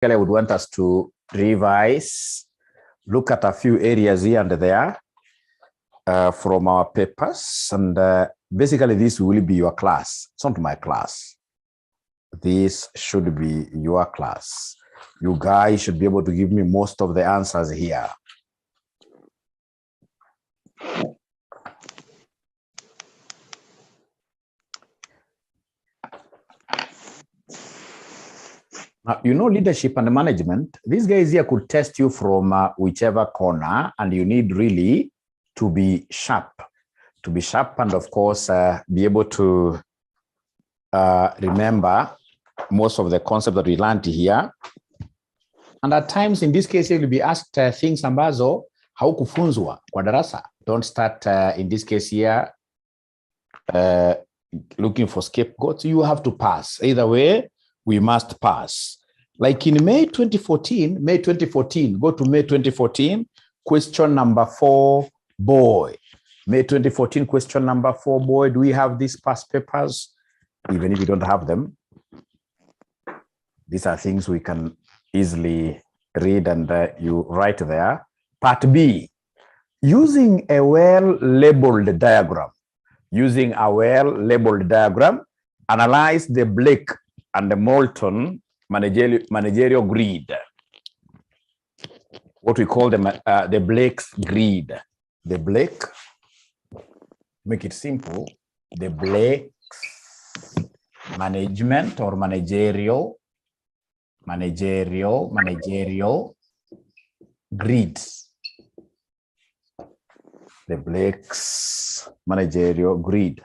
I would want us to revise, look at a few areas here and there from our papers. And basically, this will be your class. It's not my class. This should be your class. You guys should be able to give me most of the answers here. Now, you know, leadership and management, these guys here could test you from whichever corner, and you need really to be sharp. To be sharp and, of course, be able to remember most of the concepts that we learned here. And at times, in this case, you'll be asked things ambazo haukufunzwa kwa darasa. Don't start, in this case here, looking for scapegoats. You have to pass. Either way, we must pass. Like in May 2014, go to May 2014, question number 4, boy. May 2014, question number 4, boy. Do we have these past papers? Even if you don't have them, these are things we can easily read, and you write there. Part B, using a well-labeled diagram. Using a well-labeled diagram, analyze the Blake and the Moulton managerial grid. What we call the Blake's grid. The Blake, make it simple, the Blake's management or managerial grids. The Blake's managerial grid.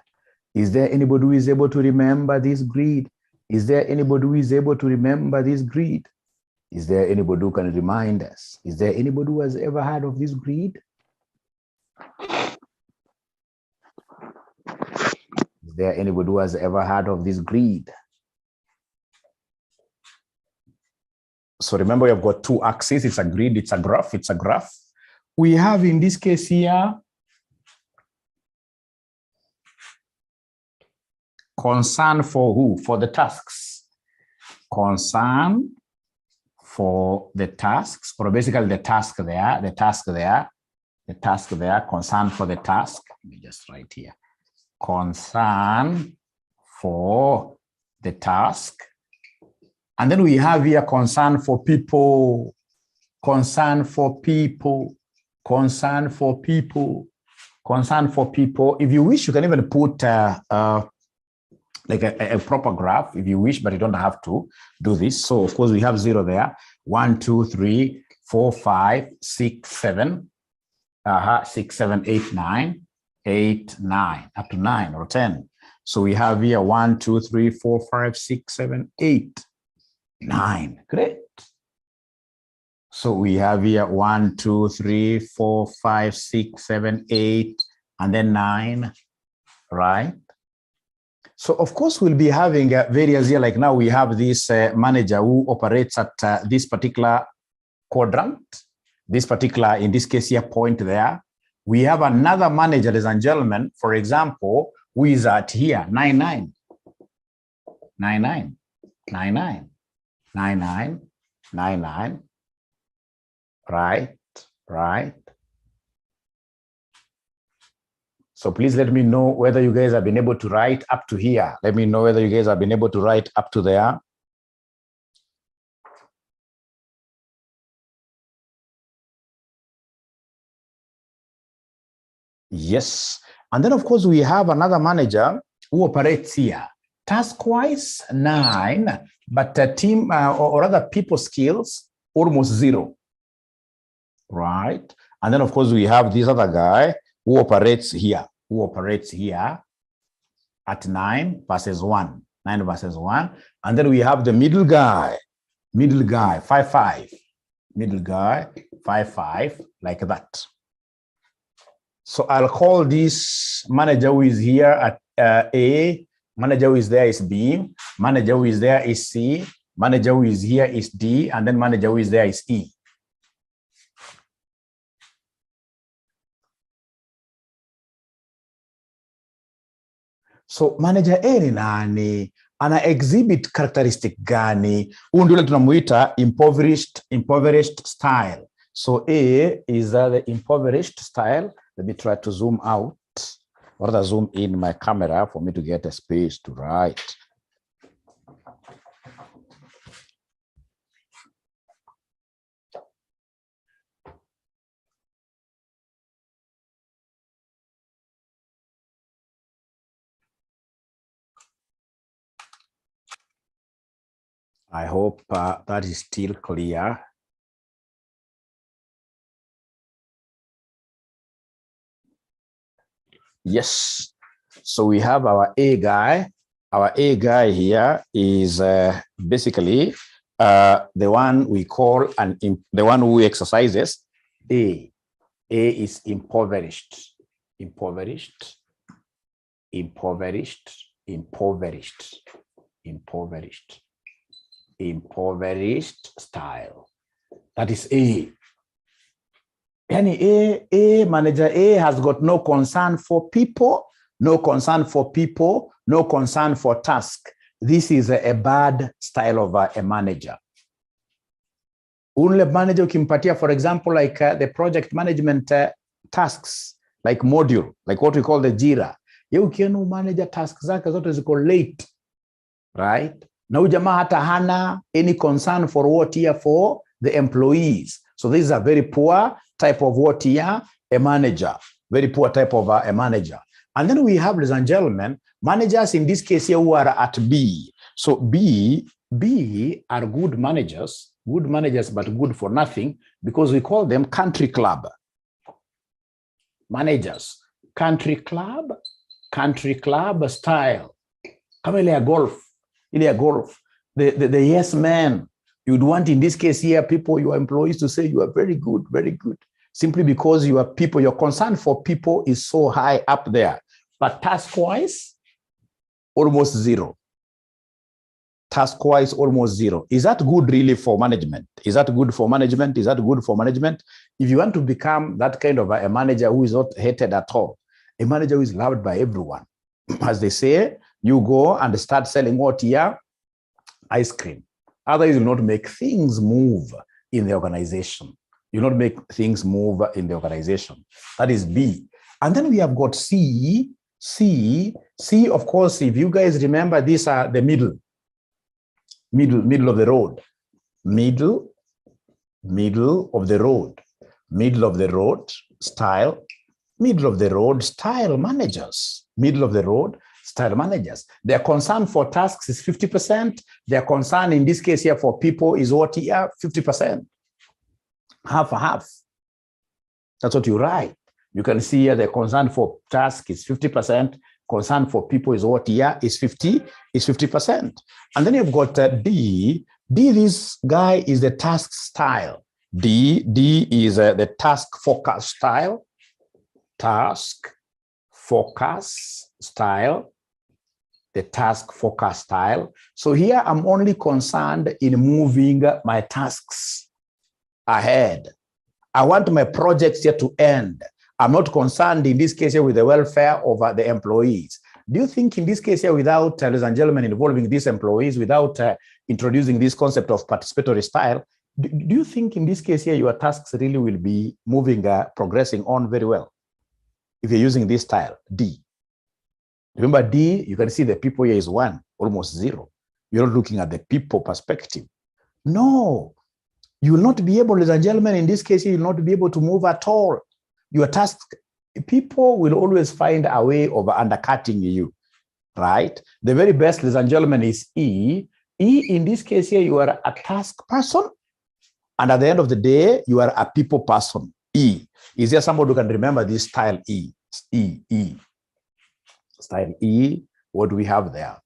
Is there anybody who is able to remember this grid? Is there anybody who is able to remember this grid? Is there anybody who can remind us? Is there anybody who has ever heard of this grid? Is there anybody who has ever heard of this grid? So remember, we have got two axes. It's a grid, it's a graph, it's a graph. We have in this case here, concern for who? For the tasks. Concern for the tasks, or basically the task there, concern for the task. Let me just write here. Concern for the task. And then we have here concern for people, concern for people, concern for people, concern for people. If you wish, you can even put like a proper graph if you wish, but you don't have to do this. So of course we have 0 there. 1, 2, 3, 4, 5, 6, 7, 6, 7, 8, 9, 8, 9, up to 9 or 10. So we have here 1, 2, 3, 4, 5, 6, 7, 8, 9. Great. So we have here 1, 2, 3, 4, 5, 6, 7, 8, and then 9, right? So of course we'll be having various here, like now we have this manager who operates at this particular quadrant, this particular, in this case here, point there. We have another manager, ladies and gentlemen, for example, who is at here, 99, 99, 99, 99, 99, right, right. So please let me know whether you guys have been able to write up to here. Let me know whether you guys have been able to write up to there. Yes. And then, of course, we have another manager who operates here. Task-wise, 9, but team or other people skills, almost 0. Right. And then, of course, we have this other guy who operates here, at 9 versus 1, 9 versus 1. And then we have the middle guy, 5, 5, middle guy, 5, 5, like that. So I'll call this manager who is here at A, manager who is there is B, manager who is there is C, manager who is here is D, and then manager who is there is E. So manager A ni nani? ana exhibit characteristic gani? Huyu ndio tunamuita impoverished style. So A is the impoverished style. Let me try to zoom out or rather zoom in my camera for me to get a space to write. I hope that is still clear. Yes. So we have our A guy. Our A guy here is basically the one we call the one who exercises A. A is impoverished, impoverished, impoverished, impoverished, impoverished, impoverished style. That is A. Any A manager A has got no concern for people, no concern for people, no concern for task. This is a bad style of a manager. Ule manager ukimpatia, for example, like the project management tasks, like module, like what we call the JIRA. Ye ukiona manager tasks zake zote ziko late, right? Na ujamaa hata hana any concern for what here for the employees. So this is a very poor type of what here, a manager, very poor type of a manager. And then we have, ladies and gentlemen, managers in this case here who are at B. So B are good managers, but good for nothing, because we call them country club managers. Country club style. Kama ile ya golf, the yes man. You'd want in this case here, people, your employees to say you are very good, simply because your people, your concern for people is so high up there. But task-wise, almost zero. Task-wise, almost zero. Is that good really for management? Is that good for management? Is that good for management? If you want to become that kind of a manager who is not hated at all, a manager who is loved by everyone, as they say, you go and start selling what here? Ice cream. Otherwise, you will not make things move in the organization. You will not make things move in the organization. That is B. And then we have got C. C, of course, if you guys remember, these are the middle of the road. Middle of the road. Middle of the road style. Middle of the road style managers. Middle of the road style managers. Their concern for tasks is 50%. Their concern in this case here for people is what here? 50%. Half a half. That's what you write. You can see here the concern for task is 50%. Concern for people is what here is 50%. And then you've got D. D, this guy is the task style. D is the task focus style. Task focus style. The task focus style. So here I'm only concerned in moving my tasks ahead. I want my projects here to end. I'm not concerned in this case here with the welfare of the employees. Do you think in this case here, without, ladies and gentlemen, involving these employees, without introducing this concept of participatory style, do you think in this case here, your tasks really will be moving, progressing on very well? If you're using this style, D. Remember D, you can see the people here is 1, almost 0. You're not looking at the people perspective. No, you will not be able, ladies and gentlemen, in this case, you will not be able to move at all. Your task, people will always find a way of undercutting you, right? The very best, ladies and gentlemen, is E. E, in this case here, you are a task person. And at the end of the day, you are a people person. E. Is there somebody who can remember this style E? E. Style E, what do we have there?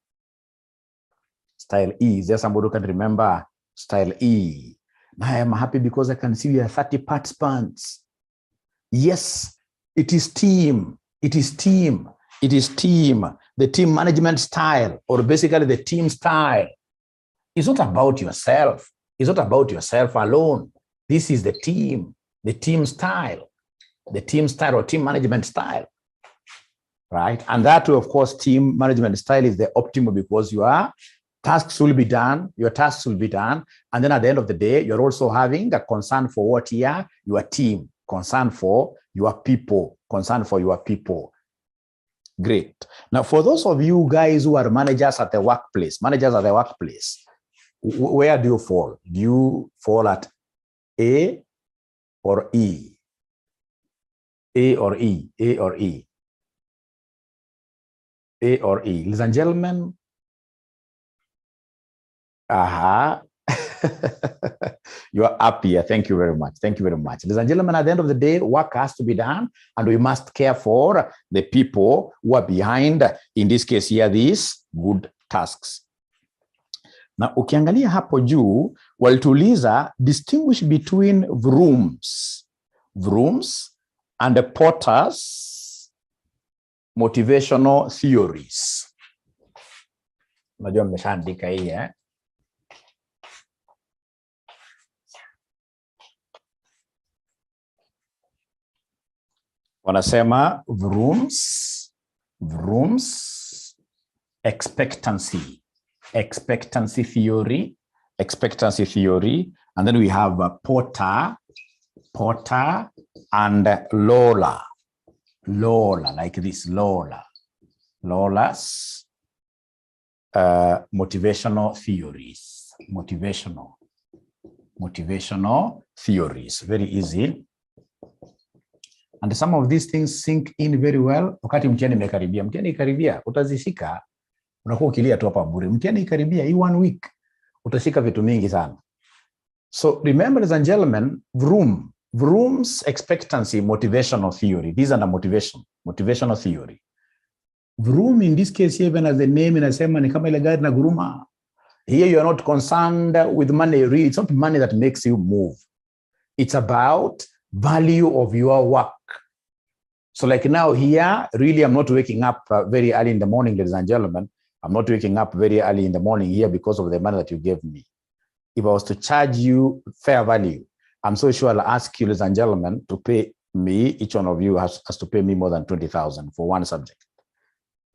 Style E, is there somebody who can remember style E? Now I am happy because I can see we are 30 participants. Yes, it is team. It is team. It is team. The team management style, or basically the team style. It's not about yourself. It's not about yourself alone. This is the team style. The team style or team management style. right? And that way, of course, team management style is the optimal because your tasks will be done, and then at the end of the day, you're also having a concern for what here? Your team, concern for your people, Great. Now, for those of you guys who are managers at the workplace, where do you fall? Do you fall at A or E? A or E? Ladies and gentlemen, you are up here. Thank you very much. Ladies and gentlemen, at the end of the day, work has to be done, and we must care for the people who are behind, in this case here, these good tasks. Na ukiangalia hapo juu, walituuliza distinguish between vrooms and the Porter's motivational theories. Unajua mmeshaandika hii wanasema vrooms, expectancy theory, and then we have Porter and Lola, like this, Lola's motivational theories, very easy. And some of these things sink in very well. Wakati mtihani imekaribia, utazishika, unakuwa ukilia tu hapa bure. Mtihani ikaribia, hii 1 week, utashika vitu mingi sana. So remember, ladies and gentlemen, Vroom's expectancy motivational theory. These are the motivational theory. Vroom, in this case, even as the name inasema ni kama ile gari na guruma. Here you are not concerned with money. Really, it's not money that makes you move. It's about value of your work. So like now here, really, I'm not waking up very early in the morning, ladies and gentlemen. I'm not waking up very early in the morning here because of the money that you gave me. If I was to charge you fair value, I'm so sure I'll ask you, ladies and gentlemen, to pay me, each one of you has to pay me more than 20,000 for one subject,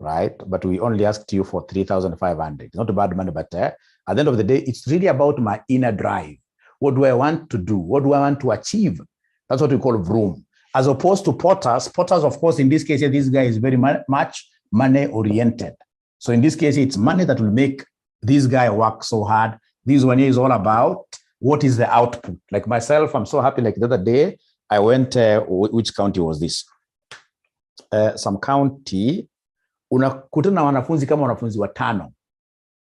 right? But we only asked you for 3,500. It's not a bad money, but at the end of the day, it's really about my inner drive. What do I want to do? What do I want to achieve? That's what we call vroom. As opposed to Porter's, of course, in this case, this guy is very much money-oriented. So in this case, it's money that will make this guy work so hard. This one here is all about what is the output. Like myself, I'm so happy. Like the other day, I went, which county was this? Some county, unakutana na wanafunzi kama wanafunzi watano,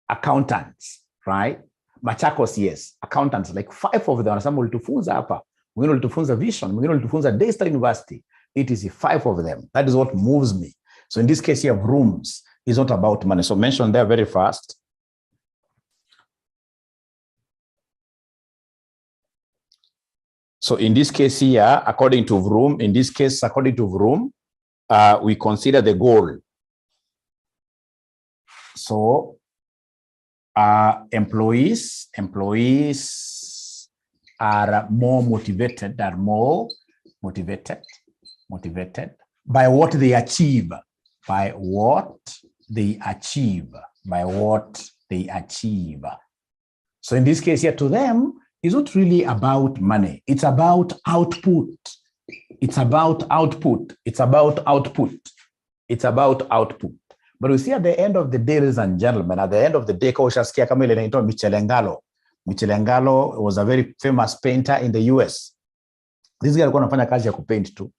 accountants, right? Machakos, yes, accountants, like 5 of them, wanasema ulitufunza hapa. Mwingine ulitufunza Vision, mwingine ulitufunza Daystar University. It is 5 of them. That is what moves me. So in this case here, rooms is not about money. So mention there very fast. So in this case here, according to Vroom, we consider the goal. So employees are more motivated, by what they achieve, So in this case here, to them, it's not really about money. It's about output. But we see at the end of the day, ladies and gentlemen, at the end of the day, kama ile inaitwa Michelangelo. Michelangelo was a very famous painter in the US. This guy alikuwa anafanya kazi ya kupaint too.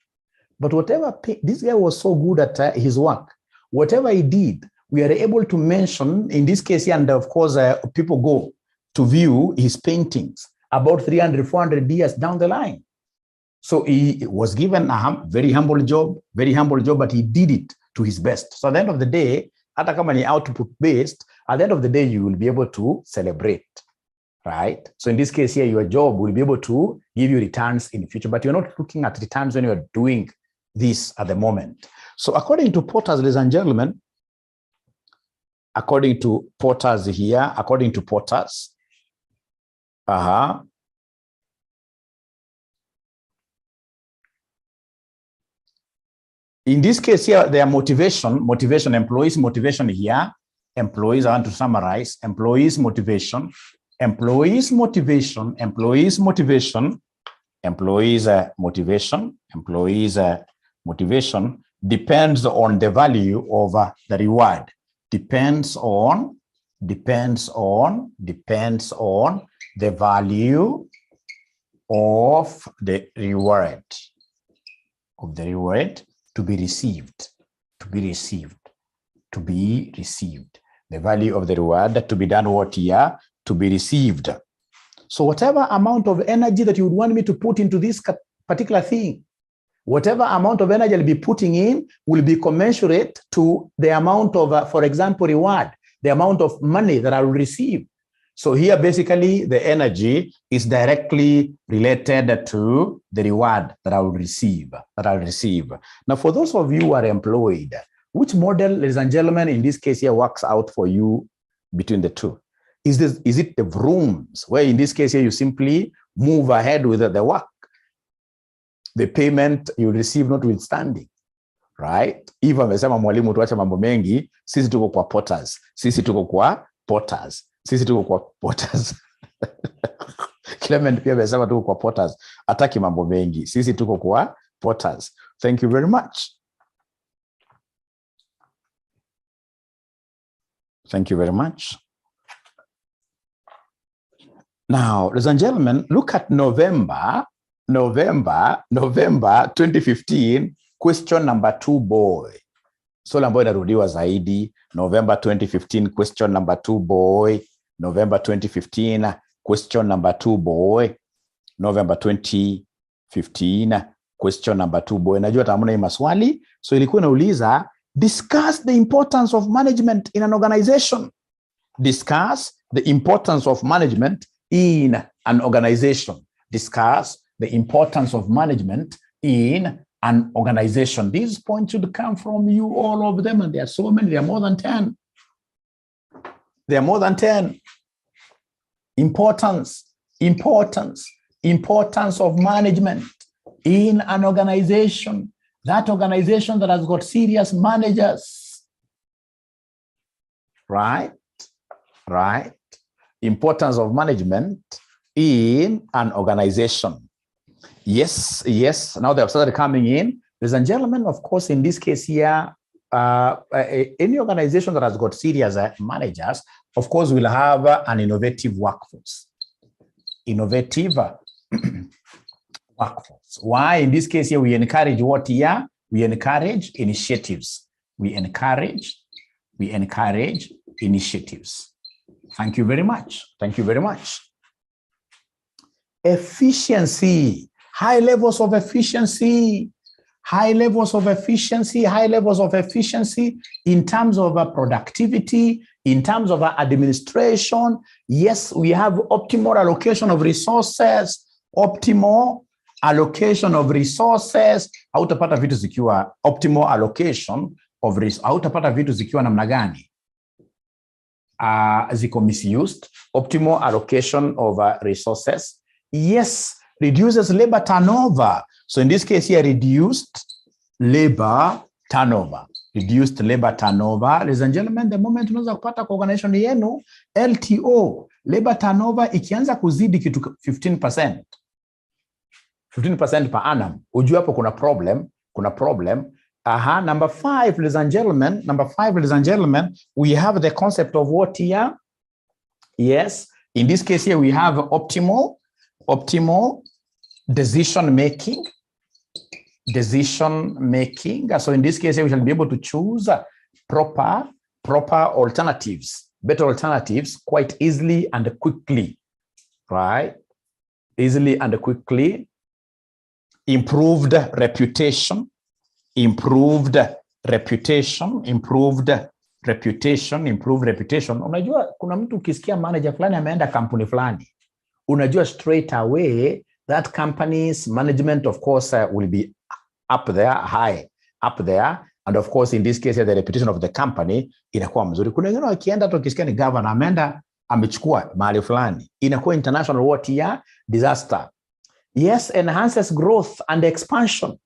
But whatever, this guy was so good at his work. Whatever he did, we are able to mention, in this case, and of course, people go to view his paintings about 300, 400 years down the line. So he was given a very humble job, but he did it to his best. So at the end of the day, hata kama ni output based, at the end of the day, you will be able to celebrate, right? So in this case here, your job will be able to give you returns in the future, but you're not looking at returns when you're doing this at the moment. So according to Porter's, ladies and gentlemen, according to Porter's, In this case here, their motivation, employees motivation here, employees, I want to summarize, employees motivation depends on the value of the reward. Depends on the value of the reward to be received. The value of the reward to be done what here? To be received. So whatever amount of energy that you would want me to put into this particular thing, whatever amount of energy I'll be putting in will be commensurate to the amount of, for example, reward, the amount of money that I will receive. So here, basically, the energy is directly related to the reward that I will receive. Now, for those of you who are employed, which model, ladies and gentlemen, in this case here works out for you between the two? Is it the rooms, where in this case here you simply move ahead with the work? The payment you receive notwithstanding, right? If amesema mwalimu tuache mambo mengi, sisi tuko kwa potters. Clement pia amesema tuko kwa potters. Ataki mambo mengi, sisi tuko kwa potters. Thank you very much. Now, ladies and gentlemen, look at November 2015, question number 2, boy. Swali ambayo inarudiwa zaidi, November 2015, question number 2, boy. November 2015, question number 2, boy. November 2015, question number 2, boy. Najua tamuna hii maswali. So ilikuwa inauliza, discuss the importance of management in an organization. Discuss the importance of management in an organization. Discuss the importance of management in an organization. These points should come from you, all of them, and there are so many. There are more than 10. Importance of management in an organization. That organization that has got serious managers. Right. Importance of management in an organization. Yes. Now they have started coming in. Ladies and gentlemen, of course, in this case here, any organization that has got serious managers, of course, will have an innovative workforce. Why? In this case here, we encourage what here? We encourage initiatives. We encourage initiatives. Thank you very much. Efficiency. High levels of efficiency in terms of productivity, in terms of administration. Yes, we have optimal allocation of resources. Hautapata vitu zikiwa optimal allocation of resources. Hautapata vitu zikiwa namna gani? Ziko misused. Optimal allocation of resources. Yes, reduces labor turnover. So in this case here, reduced labor turnover. Ladies and gentlemen, the moment unaweza kupata kwa organization yenu, LTO, labor turnover, ikianza kuzidi kitu 15% per annum, ujue hapo kuna problem. Number 5, ladies and gentlemen, we have the concept of what here? Yes, in this case here, we have optimal decision making. So in this case here, we shall be able to choose proper alternatives, better alternatives quite easily and quickly, right? Improved reputation. Unajua kuna mtu ukisikia manager fulani ameenda kampuni fulani, unajua straight away that company's management, of course, will be high up there, and of course in this case the reputation of the company inakuwa mzuri. Kuna wengine wakienda tu ukisikia ni governor ameenda amechukua mahali fulani, inakuwa international what here? Disaster. Yes, enhances growth and expansion.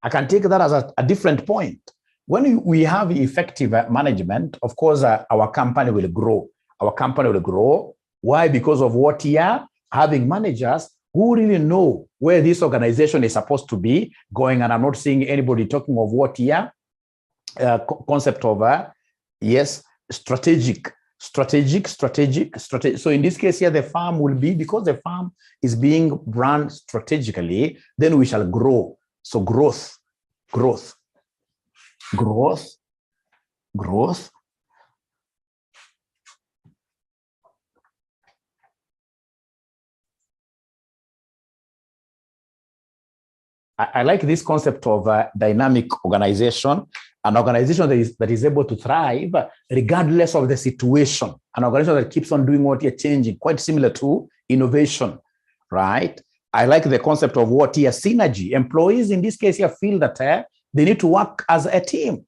I can take that as a different point. When we have effective management, of course, our company will grow. Our company will grow. Why? Because of what here? Having managers who really know where this organization is supposed to be going. And I'm not seeing anybody talking of what here? Concept of, yes, strategic. So in this case here, the farm will be, because the farm is being run strategically, then we shall grow. So growth. I like this concept of dynamic organization, an organization that is able to thrive regardless of the situation, an organization that keeps on doing what you're changing, quite similar to innovation, right? I like the concept of what here, synergy. Employees in this case here feel that they need to work as a team.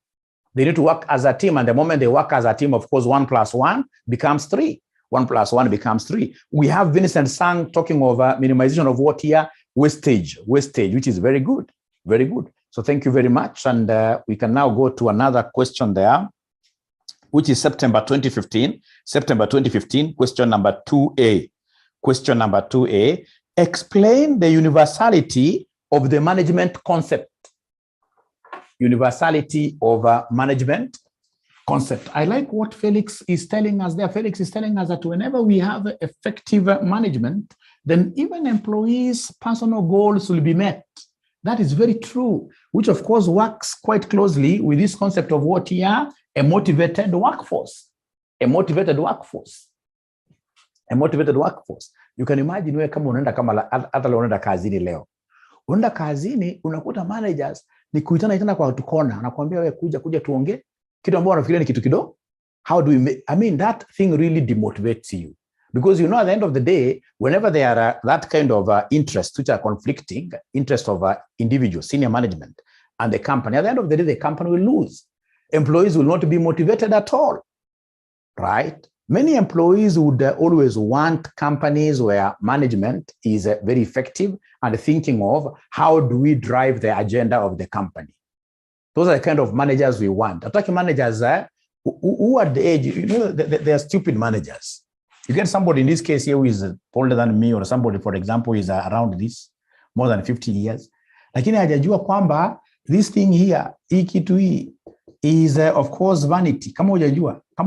They need to work as a team, and the moment they work as a team, of course, 1 + 1 becomes 3. 1 + 1 becomes 3. We have Vincent Sang talking of minimization of what here? Wastage, which is very good, very good. So thank you very much. And we can now go to another question there, which is September 2015, question number 2A. Question number 2A, explain the universality of the management concept. Universality of management concept. I like what Felix is telling us there. Felix is telling us that whenever we have effective management, then even employees' personal goals will be met. That is very true, which of course works quite closely with this concept of what here? A motivated workforce. A motivated workforce. A motivated workforce. You can imagine wewe kama unaenda kama hata leo unaenda kazini leo. Unaenda kazini unakuta managers ni kuitana tena kwa tukona, anakuambia wewe kuja tuongee. Kitu ambacho unafikiria ni kitu kidogo. How do we make, I mean, that thing really demotivates you. Because you know, at the end of the day, whenever there are that kind of interests which are conflicting, interest of individual, senior management, and the company, at the end of the day, the company will lose. Employees will not be motivated at all, right? Many employees would always want companies where management is very effective and thinking of how do we drive the agenda of the company. Those are the kind of managers we want. Attacking managers who at the age, you know, they are stupid managers. You get somebody in this case here who is older than me, or somebody, for example, is around this, more than 50 years. Lakini hajajua kwamba this thing here, hii kitu hii, is of course vanity. Kama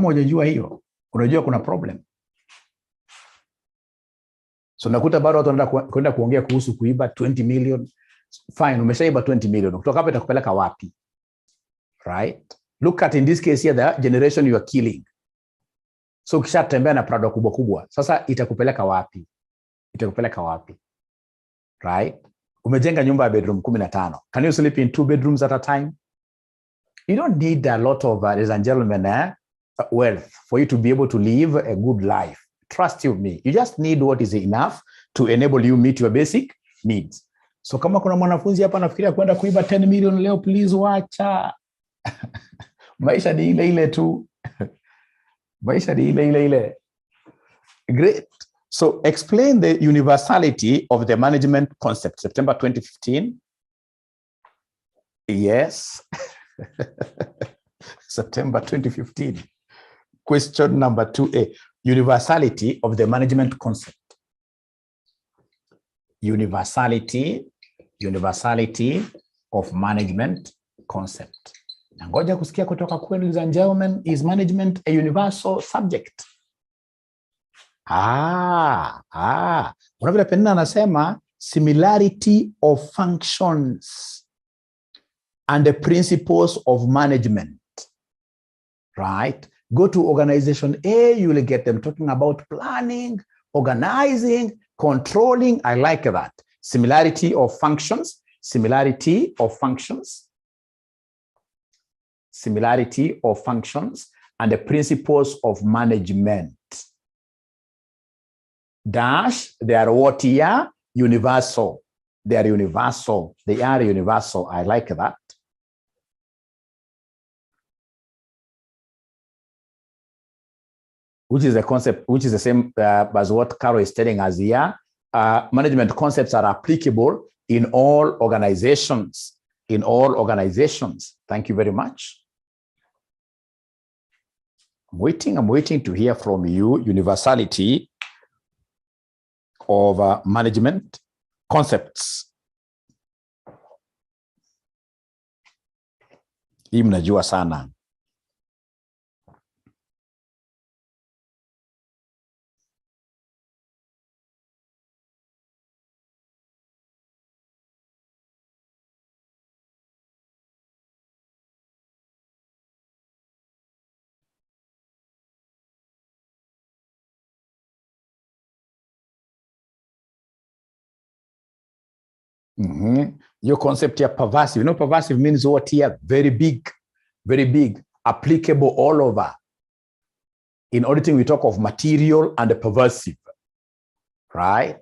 hujajua hiyo, unajua kuna problem. So nakuta bado watu wanaenda kwenda kuongea kuhusu kuiba 20 million. Fine, umeshaiba 20 million. Kutoka hapa itakupeleka wapi? Right? Look at in this case here, the generation you are killing. So ukishatembea na Prado kubwa, sasa itakupeleka wapi? Itakupeleka wapi? Right? Umejenga nyumba ya bedroom 15. Can you sleep in 2 bedrooms at a time? You don't need a lot of, ladies and gentlemen, wealth for you to be able to live a good life. Trust you me. You just need what is enough to enable you meet your basic needs. So kama kuna mwanafunzi hapa anafikiria kwenda kuiba 10 million leo, please wacha. Maisha ni ile tu. Maisha ni ile. Great. So explain the universality of the management concept. September 2015. Yes. September 2015. Question number 2A. Universality of the management concept. Universality of management concept. Na ngoja kusikia kutoka kwenu, ladies and gentlemen, is management a universal subject? Unavile Penina anasema similarity of functions and the principles of management, right? Go to organization A, you will get them talking about planning, organizing, controlling. I like that. Similarity of functions, and the principles of management. Dash, they are what here? Universal. They are universal. I like that. Which is a concept, which is the same as what Carol is telling us here. Management concepts are applicable in all organizations. in all organizations. Thank you very much. I'm waiting to hear from you. Universality of management concepts. Hii mnajua sana. Your concept here, pervasive. You know, pervasive means what here? Very big, applicable all over. In auditing, we talk of material and pervasive, right?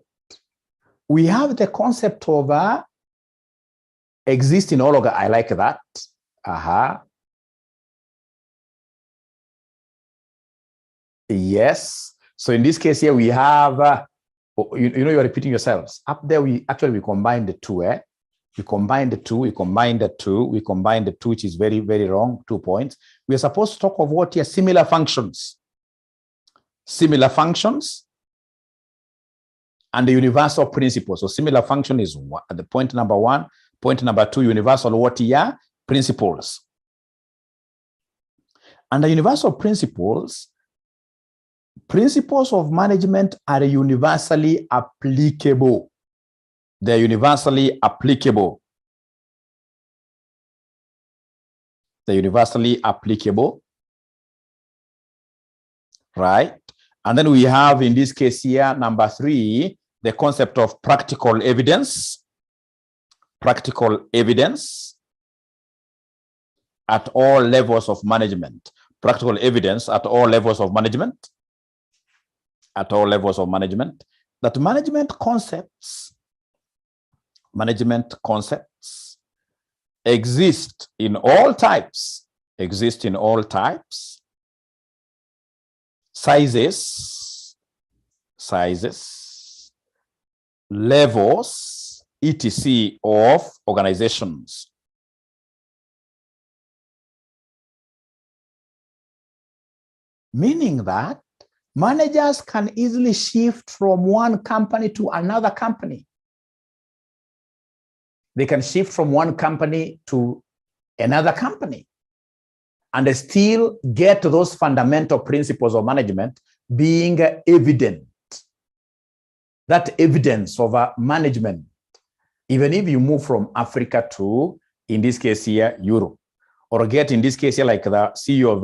We have the concept of exist in all over. I like that. Yes. So in this case here, we have, you know, you're repeating yourselves. Up there, we combine the two, We combine the two, which is very, very wrong, 2 points. We are supposed to talk of what here? Similar functions. Similar functions and the universal principles. So similar function is the point number 1. Point number 2, universal what here? Principles. And the universal principles of management are universally applicable. They're universally applicable. They're universally applicable. Right? And then we have, in this case here, number 3, the concept of practical evidence. Practical evidence at all levels of management. Practical evidence at all levels of management. At all levels of management. That management concepts exist in all types, sizes, levels, etc. of organizations. Meaning that managers can easily shift from one company to another company. They can shift from one company to another company and still get those fundamental principles of management being evident. That evidence of management, even if you move from Africa to, in this case here, Europe, or get in this case here like the CEO of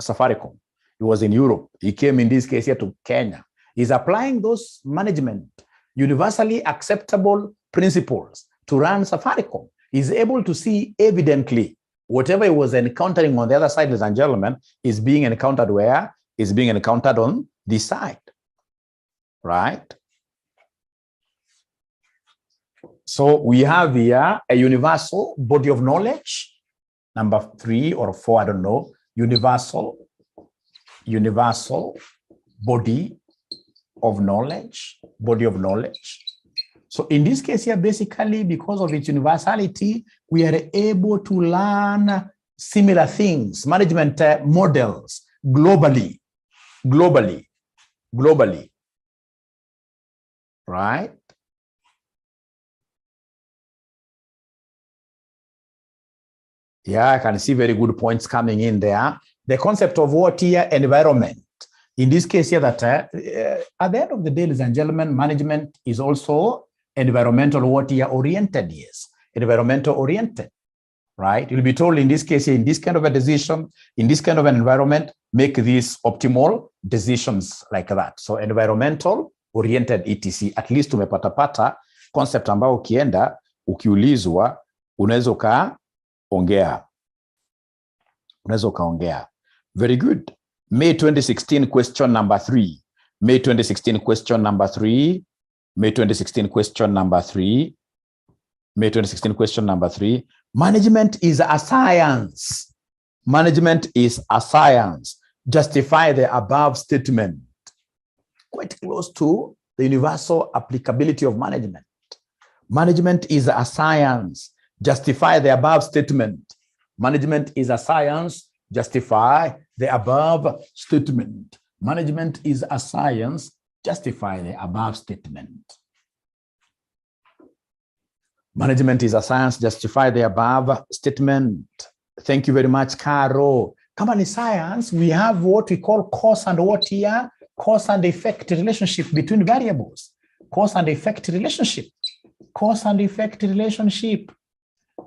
Safaricom. He was in Europe. He came in this case here to Kenya. He's applying those management, universally acceptable principles to run Safaricom. He's able to see evidently whatever he was encountering on the other side, ladies and gentlemen, is being encountered where? Is being encountered on this side, right? So we have here a universal body of knowledge, number 3 or 4, I don't know, universal body of knowledge. So in this case here, basically, because of its universality, we are able to learn similar things, management models globally, right? Yeah, I can see very good points coming in there. The concept of what here? Environment. In this case here, that at the end of the day, ladies and gentlemen, management is also environmental what here? Oriented, yes. Environmental oriented, right? You'll be told in this case here, in this kind of a decision, in this kind of an environment, make these optimal decisions like that. So environmental oriented etc. At least tumepata concept ambao ukiulizwa, unaweza ukaongea. Very good. May 2016 question number 3. May 2016 question number 3. May 2016 question number 3. May 2016 question number 3. Management is a science. Management is a science. Justify the above statement. Quite close to the universal applicability of management. Management is a science. Justify the above statement. Management is a science. Justify the above statement. Management is a science. Justify the above statement. Management is a science. Justify the above statement. Thank you very much, Caro. Come on, science, we have what we call cause and what here? Cause and effect relationship between variables. Cause and effect relationship. Cause and effect relationship.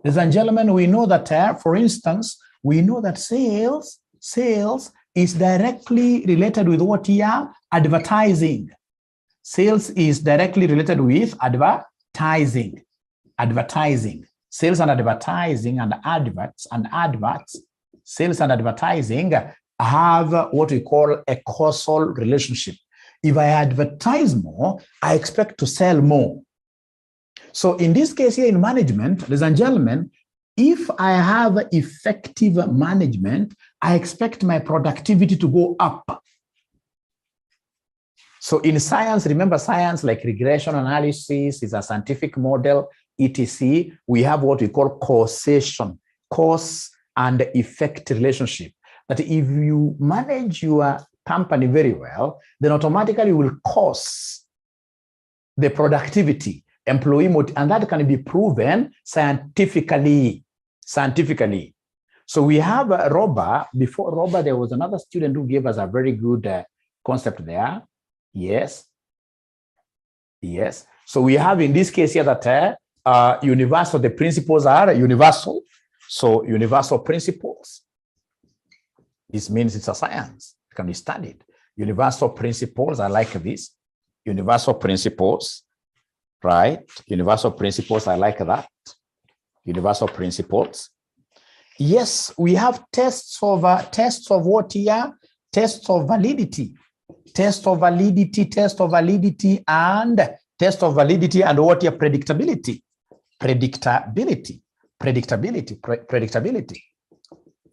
Ladies and gentlemen, we know that, for instance, we know that sales is directly related with what here? Advertising. Sales is directly related with advertising. Advertising. Sales and advertising and adverts. Sales and advertising have what we call a causal relationship. If I advertise more, I expect to sell more. So in this case here in management, ladies and gentlemen, if I have effective management, I expect my productivity to go up. So in science, remember science like regression analysis is a scientific model, etc. We have what we call causation, cause and effect relationship. That if you manage your company very well, then automatically you will cause the productivity, employee motive, and that can be proven scientifically. So we have Robert. Before Robert, there was another student who gave us a very good concept there. Yes. So we have in this case here that universal, the principles are universal. So universal principles, this means it's a science, it can be studied. Universal principles are like this. Universal principles, right? Universal principles are like that. Universal principles. Yes, we have tests of what here? Tests of validity. Test of validity and what here? Predictability.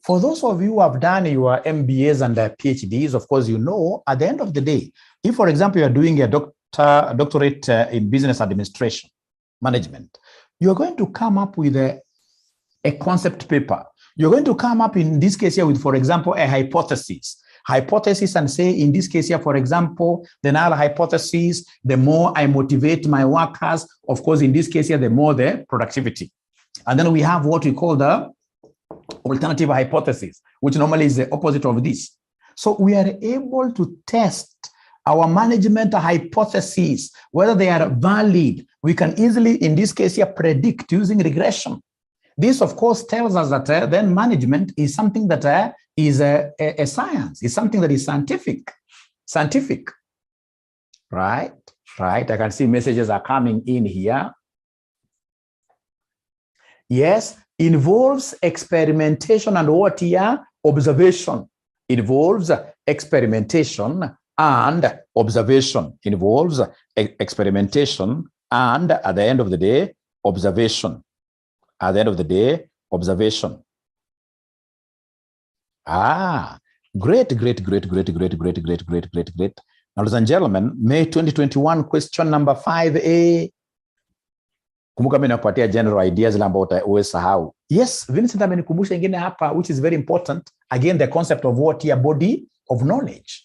For those of you who have done your MBAs and PhDs, of course, you know, at the end of the day, if, for example, you are doing a doctorate in business administration, management, you're going to come up with a concept paper. You're going to come up in this case here with, for example, a hypothesis and say, in this case here, for example, the null hypothesis, the more I motivate my workers, of course, in this case here, the more the productivity. And then we have what we call the alternative hypothesis, which normally is the opposite of this. So we are able to test our management hypotheses, whether they are valid. We can easily, in this case here, predict using regression. This, of course, tells us that then management is something that is a science, is something that is scientific. Right? I can see messages are coming in here. Yes, involves experimentation and what here? Observation. Involves experimentation and observation. Involves experimentation and, at the end of the day, observation. At the end of the day, observation. Great. Now, ladies and gentlemen, May 2021, question number 5A. Kumbuka mimi nakupatia general ideas ile ambayo uwesahau. Yes, Vincent amenikumbusha ingine hapa, which is very important. Again, the concept of what here? Body of knowledge.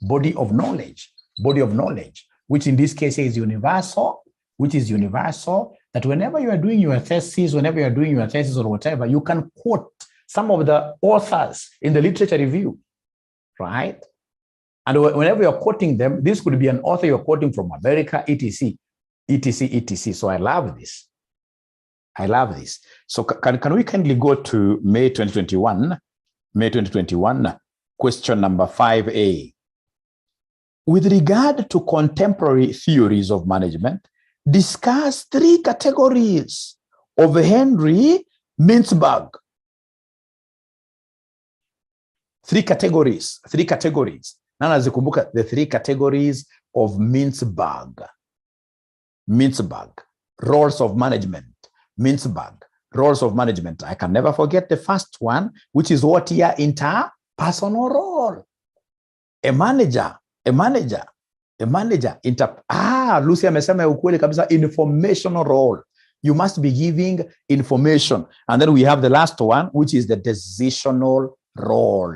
Body of knowledge, which in this case is universal, that whenever you are doing your thesis, or whatever, you can quote some of the authors in the literature review, right? And whenever you're quoting them, this could be an author you're quoting from America, etc. So I love this. So can we kindly go to May 2021, question number 5A. With regard to contemporary theories of management, discuss 3 categories of Henry Mintzberg. 3 categories. Nana zikumbuka the 3 categories of Mintzberg. Roles of management. Roles of management. I can never forget the first one, which is what here? Interpersonal role. A manager. Lucy amesema ukweli kabisa, informational role. You must be giving information. And then we have the last one, which is the decisional role.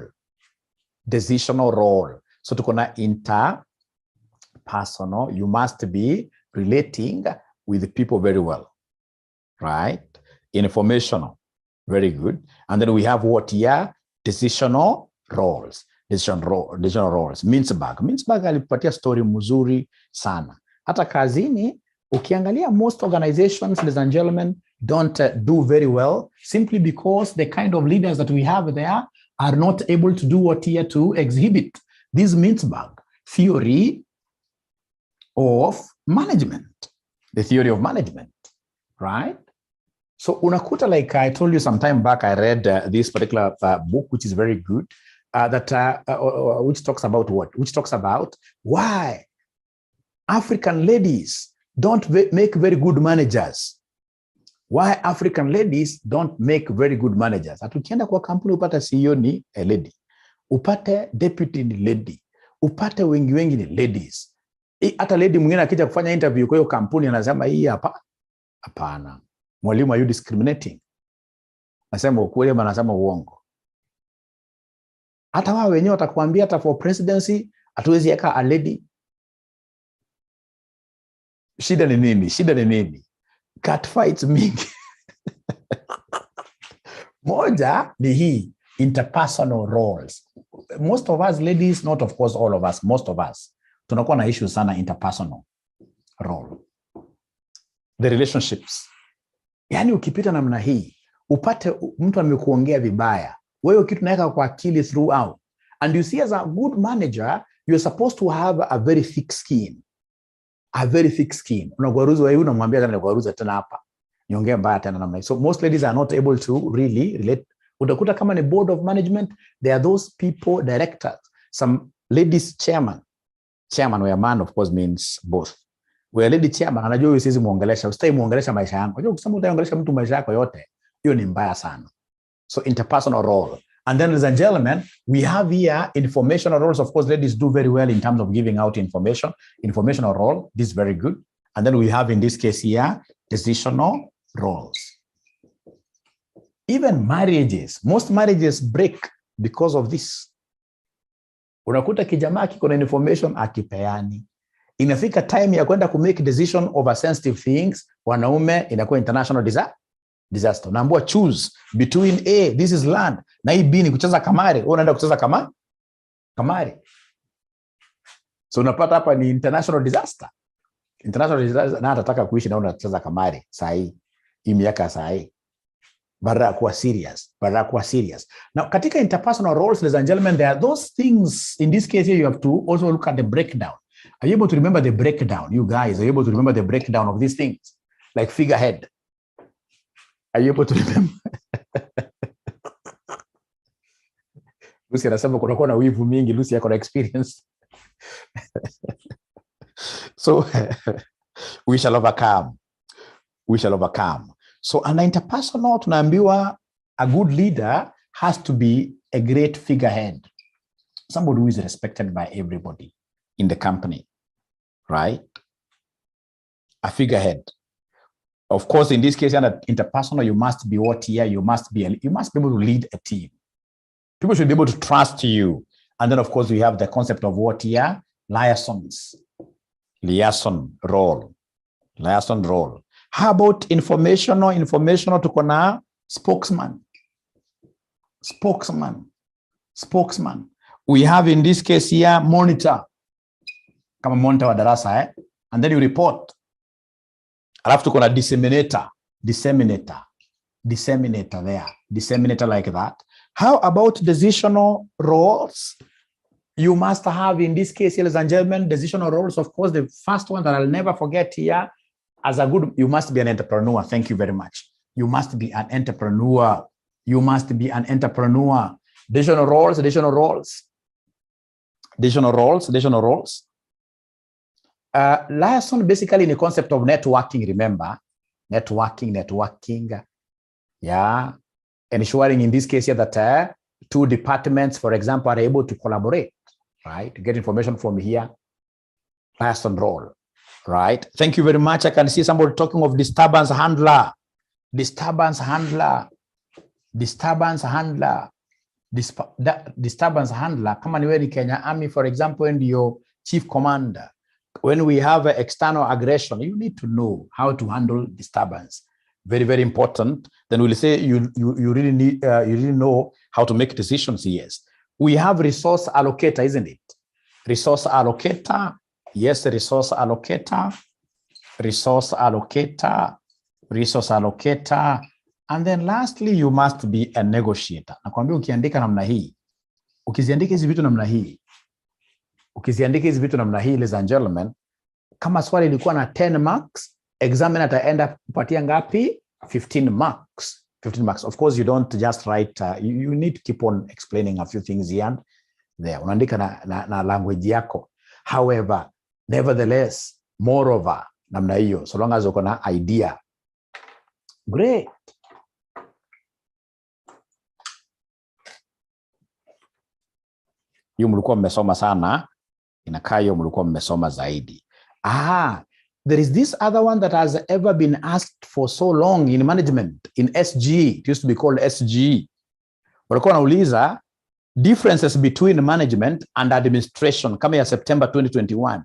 Decisional role. So to connect interpersonal, you must be relating with people very well, right? Informational, very good. And then we have what here? Decisional roles. Decisional roles. Mintzberg alipatia story mzuri sana. Hata kazini, ukiangalia most organizations, ladies and gentlemen, don't do very well simply because the kind of leaders that we have there are not able to do what here to exhibit this Mintzberg theory of management, the theory of management, right? So unakuta, like I told you some time back, I read this particular book, which is very good, which talks about what? Which talks about why African ladies don't make very good managers. Why African ladies don't make very good managers. Atukienda kwa kampuni upate CEO ni a lady, upate deputy ni lady, upate wengi ni ladies. Hata lady mwingine akija kufanya interview kwa hiyo kampuni anasema hii hapa hapana. Mwalimu, are you discriminating? Anasema ukweli ama anasema uongo? Hata wao wenyewe watakwambia hata for presidency hatuwezi weka a lady. Shida ni nini? Shida ni nini? Cat fights mingi. Moja ni hii interpersonal roles. Most of us ladies, not of course all of us, most of us, tunakuwa na issues sana interpersonal role. The relationships. Yani ukipita namna hii, upate mtu amekuongea vibaya, wewe kitu naweka kwa akili throughout. And you see, as a good manager, you're supposed to have a very thick skin. A very thick skin. Unagwaruza wewe unamwambia tena gwaruza tena hapa. Niongee mbaya tena namna hii. So most ladies are not able to really relate. Utakuta kama ni board of management, there are those people, directors, some ladies chairman. Chairman where man of course means both. Where lady chairman anajua wewe siwezi muongelesha, usitaki muongelesha maisha yangu. Unajua kusema utaongelesha mtu maisha yako yote, hiyo ni mbaya sana. So interpersonal role. And then, ladies and gentlemen, we have here informational roles. Of course, ladies do very well in terms of giving out information. Informational role, this is very good. And then we have in this case here, decisional roles. Even marriages, most marriages break because of this. Unakuta kijamaa kiko na information akipeani. Inafika time ya kwenda ku make decision over sensitive things, wanaume inakuwa international disaster. Naambiwa choose between A, this is land, na hii B ni kucheza kamari. Wewe unaenda kucheza kamari. So unapata hapa ni international disaster. International disaster, na atataka kuishi na unacheza kamari saa hii miaka saa hii. Bara kuwa serious. Now katika interpersonal roles, ladies and gentlemen, there are those things. In this case here, you have to also look at the breakdown. Are you able to remember the breakdown? You guys, are you able to remember the breakdown of these things? Like figurehead. Are you able to remember? Lucy anasema kunakuwa na wivu mingi. Lucy yako na experience. So we shall overcome. So an interpersonal, tunaambiwa a good leader has to be a great figurehead. Somebody who is respected by everybody in the company, right? A figurehead. Of course, in this case, under interpersonal, you must be what here? You must be able to lead a team. People should be able to trust you. And then, of course, we have the concept of what here? Liaison role. How about informational? Informational to kona spokesman. We have in this case here monitor. Kama monitor wa darasa, and then you report. Alafu tuko na disseminator there. Disseminator like that. How about decisional roles? You must have in this case, ladies and gentlemen, decisional roles. Of course, the first one that I'll never forget here, you must be an entrepreneur. Thank you very much. You must be an entrepreneur. Decisional roles. Liaison basically in the concept of networking, remember? Networking. Yeah. Ensuring in this case here that two departments, for example, are able to collaborate, right? To get information from here. Liaison role. right? Thank you very much. I can see somebody talking of disturbance handler. Disturbance handler. Disturbance handler. Disturbance handler. Kama niwe ni Kenya Army, for example, and your chief commander. When we have external aggression, you need to know how to handle disturbance. Very, very important. Then we'll say you really need you really know how to make decisions. Yes, we have resource allocator, isn't it? Resource allocator. Yes, resource allocator. Resource allocator. Resource allocator. And then lastly, you must be a negotiator. Nakwambia ukiandika namna hii, ukiziandika hizi vitu namna hii, ladies and gentlemen, kama swali ilikuwa na 10 marks, examiner ataenda kupatia ngapi? 15 marks. 15 marks. Of course, you don't just write, you need to keep on explaining a few things here and there. Unaandika na language yako. However, nevertheless, moreover, namna hiyo, so long as uko na idea. Great. Yu mlikuwa mmesoma sana, inakaa yu mlikuwa mmesoma zaidi. There is this other one that has ever been asked for so long in management, in SG. It used to be called SG. Walikuwa wanauliza differences between management and administration, kama ya September 2021.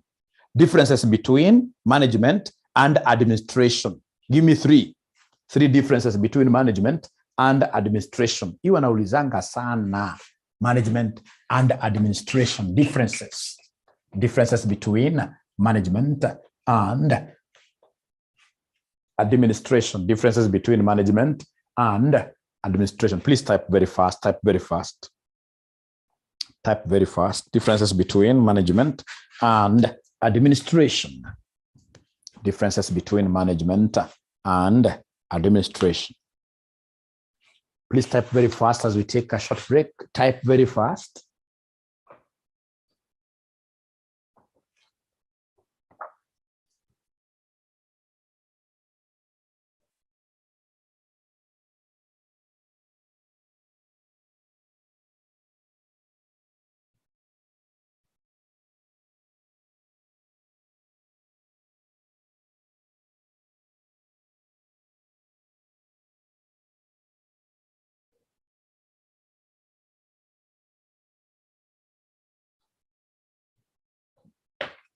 Differences between management and administration. Give me three differences between management and administration. Hiyo wanaulizanga sana. Management and administration, differences between management and administration, differences between management and administration. Please type very fast, type very fast. Differences between management and administration. Differences between management and administration. Please type very fast as we take a short break. Type very fast.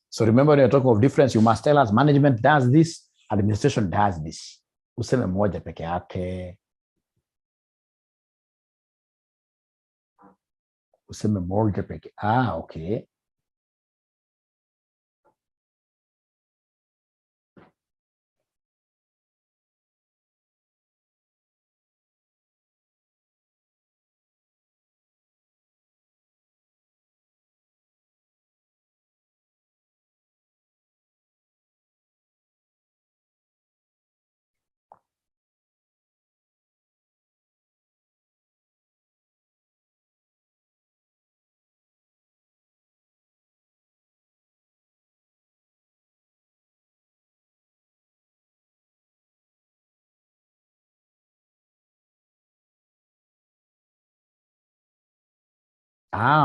So remember, when you're talking of difference, you must tell us management does this, administration does this. Useme moja peke yake. Useme moja peke. Okay.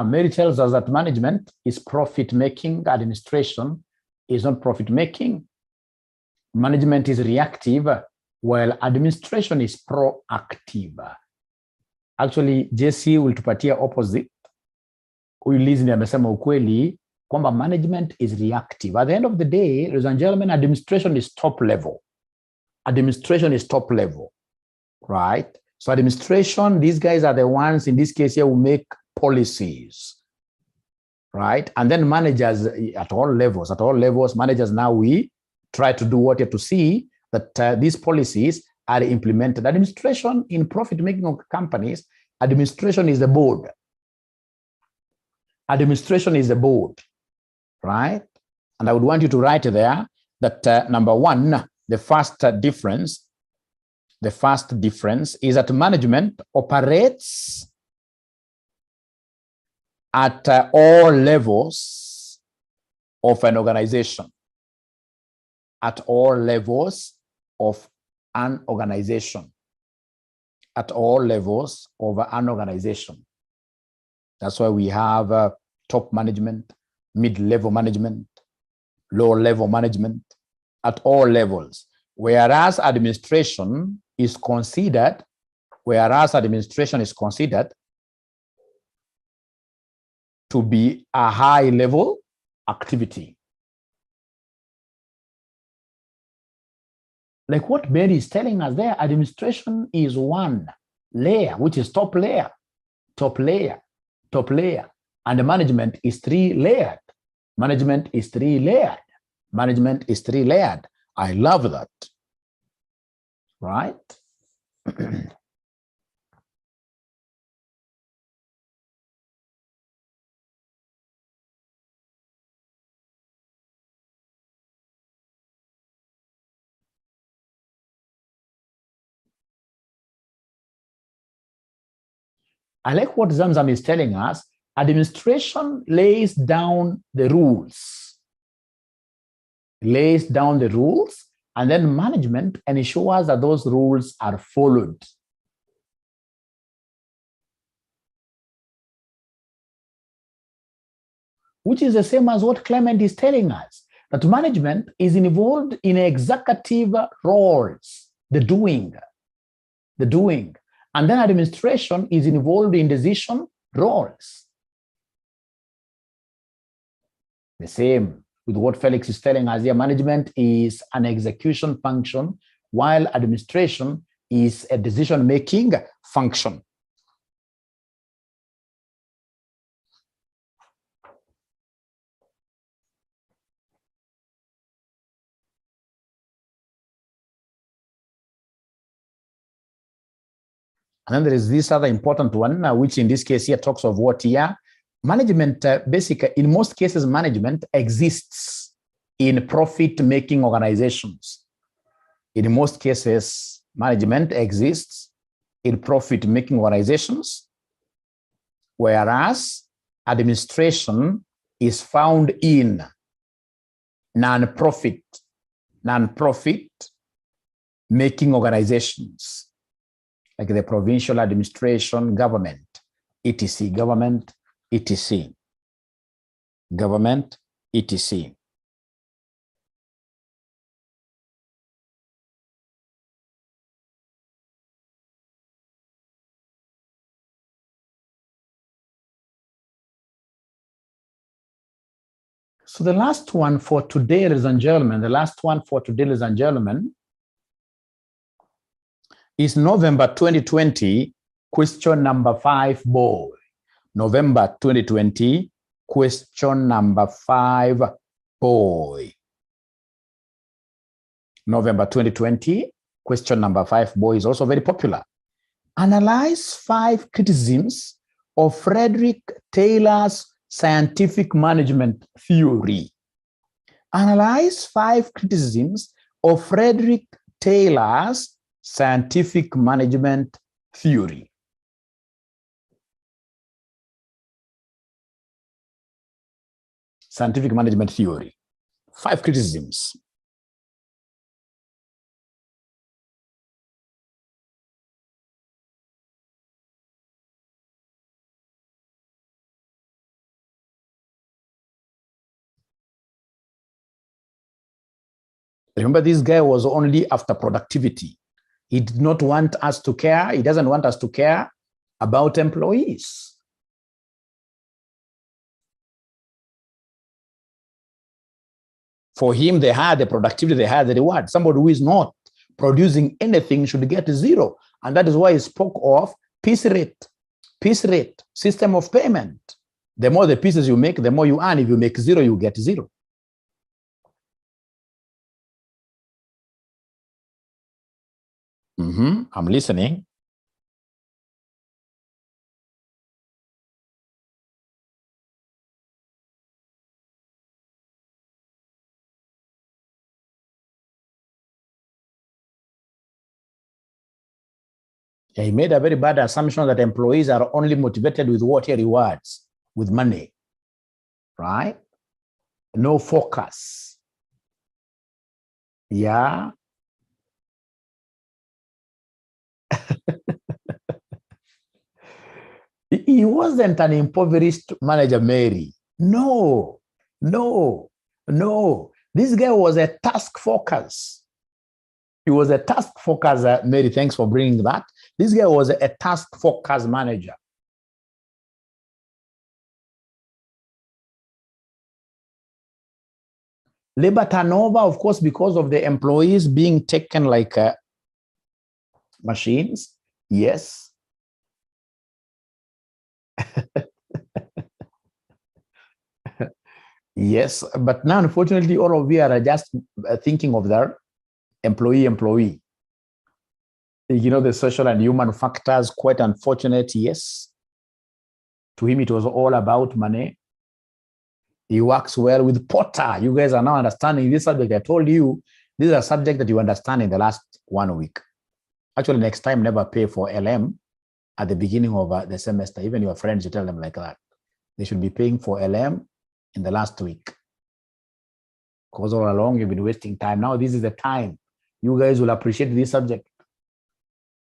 Mary tells us that management is profit-making, administration is not profit-making. Management is reactive, while administration is proactive. Actually, JC will tupatia opposite. Huyu Liz ni amesema ukweli kwamba management is reactive. At the end of the day, ladies and gentlemen, administration is top level. Administration is top level, right? So administration, these guys are the ones in this case here who make policies, right? And then managers at all levels, managers now we try to do what you have to see that these policies are implemented. Administration in profit-making companies, administration is the board. Administration is the board, right? And I would want you to write there that number one, the first difference is that management operates at all levels of an organization. At all levels of an organization. At all levels of an organization. That's why we have top management, mid-level management, low-level management at all levels, whereas administration is considered to be a high-level activity. Like what Mary is telling us there, administration is one layer, which is top layer, and the management is three-layered. Management is three-layered. I love that, right? I like what Zamzam is telling us. Administration lays down the rules, and then management ensures that those rules are followed. Which is the same as what Clement is telling us, that management is involved in executive roles, the doing. And then administration is involved in decision roles. The same with what Felix is telling us here. Management is an execution function, while administration is a decision-making function. And then there is this other important one, which in this case here talks of what here? Management, basically, in most cases, management exists in profit-making organizations. In most cases, management exists in profit-making organizations, whereas administration is found in non-profit making organizations, like the provincial administration, government, etc. Government, etc. So the last one for today, ladies and gentlemen, is November 2020, question number 5, boy. November 2020, question number 5, boy. November 2020, question number 5, boy is also very popular. Analyze 5 criticisms of Frederick Taylor's scientific management theory. Analyze 5 criticisms of Frederick Taylor's scientific management theory. Scientific management theory. 5 criticisms. Remember, this guy was only after productivity. He did not want us to care. He doesn't want us to care about employees. For him, they had the productivity, they had the reward. Somebody who is not producing anything should get 0. And that is why he spoke of piece rate, system of payment. The more the pieces you make, the more you earn. If you make 0, you get 0. I'm listening. He made a very bad assumption that employees are only motivated with what he rewards, with money, right? No focus. Yeah. He wasn't an impoverished manager, Mary. No. This guy was a task focus. He was a task focus. Mary, thanks for bringing that. This guy was a task focus manager. Labor turnover, of course, because of the employees being taken like machines. Yes. Yes, but now, unfortunately, all of you are just thinking of their employee. You know, the social and human factors, quite unfortunate, yes. To him, it was all about money. He works well with Potter. You guys are now understanding this subject. I told you, this is a subject that you understand in the last 1 week. Actually, next time, never pay for LM at the beginning of the semester. Even your friends, you tell them like that. They should be paying for LM in the last week. Because all along, you've been wasting time. Now, this is the time. You guys will appreciate this subject.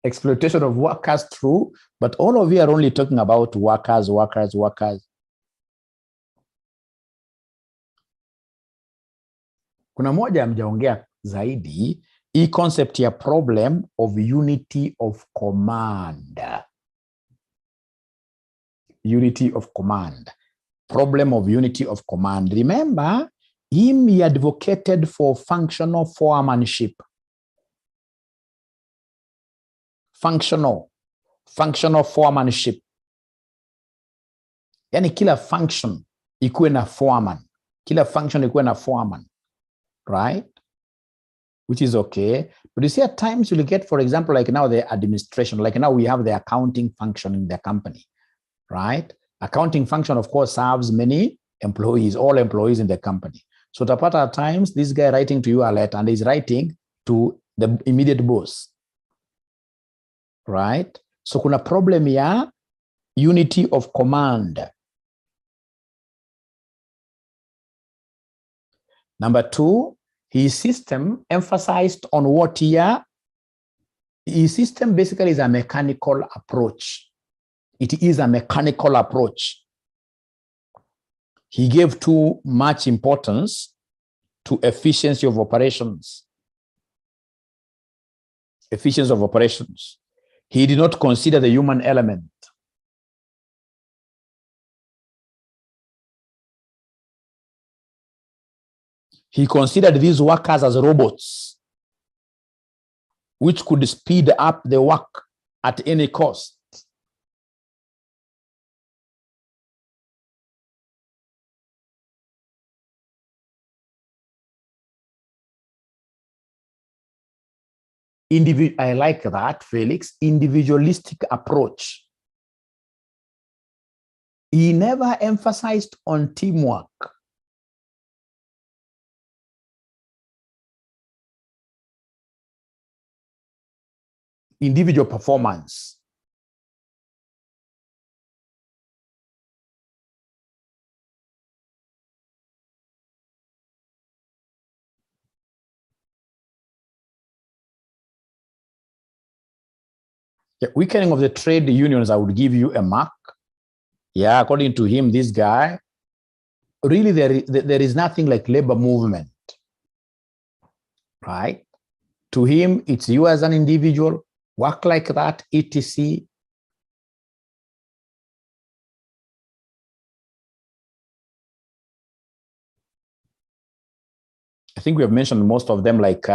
Exploitation of workers, true, but all of you are only talking about workers. Kuna moja mjaongea zaidi, hii concept ya problem of unity of command. Unity of command. Problem of unity of command. Remember, he advocated for functional foremanship. Functional foremanship. Yani kila function ikuwe na foreman. Kila function ikuwe na foreman. Right? Which is okay. But you see, at times you'll get, for example, like now the administration, like now we have the accounting function in the company, right? Accounting function, of course, serves many employees, all employees in the company. So at times, this guy writing to you a letter and he's writing to the immediate boss, right? So kuna problem ya unity of command. Number two, his system emphasized on what here? His system basically is a mechanical approach. It is a mechanical approach. He gave too much importance to efficiency of operations. Efficiency of operations. He did not consider the human element. He considered these workers as robots, which could speed up the work at any cost. I like that, Felix, individualistic approach. He never emphasized on teamwork. Individual performance. Yeah, weakening of the trade unions, I would give you a mark. Yeah, according to him, this guy, really there is nothing like labor movement, right? To him, it's you as an individual, work like that, etc. I think we have mentioned most of them, like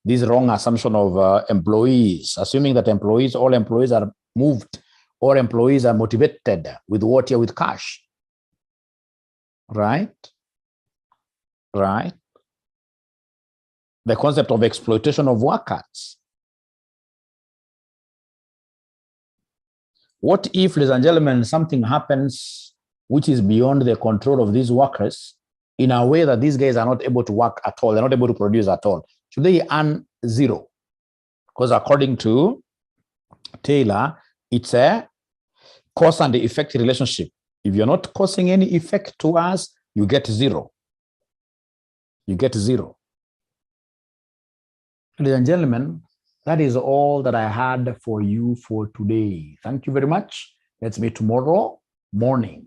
this wrong assumption of employees, assuming that all employees are moved, or employees are motivated with what here, with cash. Right? Right? The concept of exploitation of workers. What if, ladies and gentlemen, something happens which is beyond the control of these workers in a way that these guys are not able to work at all, they're not able to produce at all? Should they earn zero? Because according to Taylor, it's a cause and effect relationship. If you're not causing any effect to us, you get zero. You get zero. Ladies and gentlemen, that is all that I had for you for today. Thank you very much. Let's meet tomorrow morning.